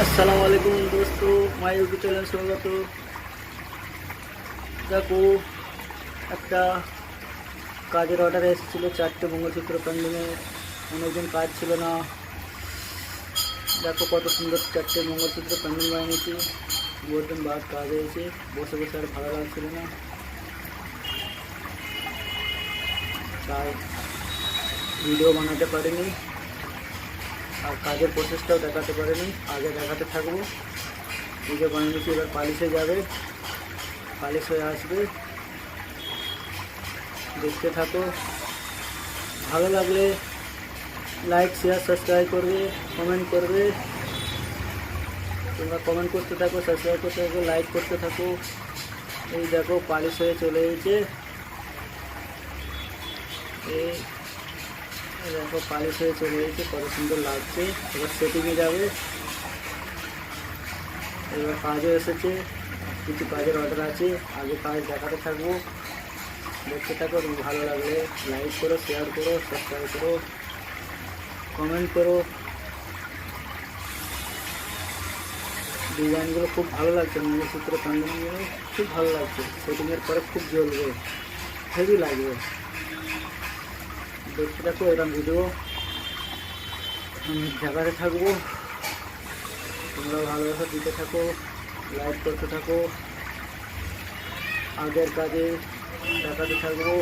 আসসালামু আলাইকুম দোস্ত, মাই ইউটিউব চ্যানেল স্বাগত। দেখো, একটা কাজের অর্ডার এসেছিল 4টে মঙ্গলসূত্র প্যান্ডেলে। অনেকদিন কাজ ছিল না। দেখো কত সুন্দর 4টে মঙ্গলসূত্র প্যান্ডেল বানিয়েছি। বহুত দিন বাদ কাজ হয়েছে, বসে বসে আর ভালো লাগছিল না, তাই ভিডিও বানাতে পারিনি আর কাজের প্রসেসটাও দেখাতে পারিনি। আগে দেখাতে থাকবো। এই যে বানিয়েছি, এবার পালিশে যাবে, পালিশ হয়ে আসবে, দেখতে থাকো। ভালো লাগলে লাইক শেয়ার সাবস্ক্রাইব করবে, কমেন্ট করবে। তোমরা কমেন্ট করতে থাকো, সাবস্ক্রাইব করতে থাকো, লাইক করতে থাকো। এই দেখো পালিশ হয়ে চলে এসেছে। এই দেখো পালিশ হয়ে চলে এসেছে, কত সুন্দর লাগছে। এবার সেটিংয়ে যাবে। এবার কাজও এসেছে, কিছু কাজের অর্ডার আছে, আগে কাজ দেখাতে থাকবো, দেখতে থাকো। ভালো লাগলে লাইক করো, শেয়ার করো, সাবস্ক্রাইব করো, কমেন্ট করো। ডিজাইনগুলো খুব ভালো লাগছে, মঙ্গলসূত্র প্যান্ডেলগুলো খুব ভালো লাগছে। সেটিংয়ের পরে খুব জ্বলবে, হেভি লাগবে। দেখতে থাকো, এরকম ভিডিও আমি দেখাতে থাকবো। তোমরা ভালোবাসা দিতে থাকো, লাইক করতে থাকো, আগের কাজে দেখাতে থাকবো।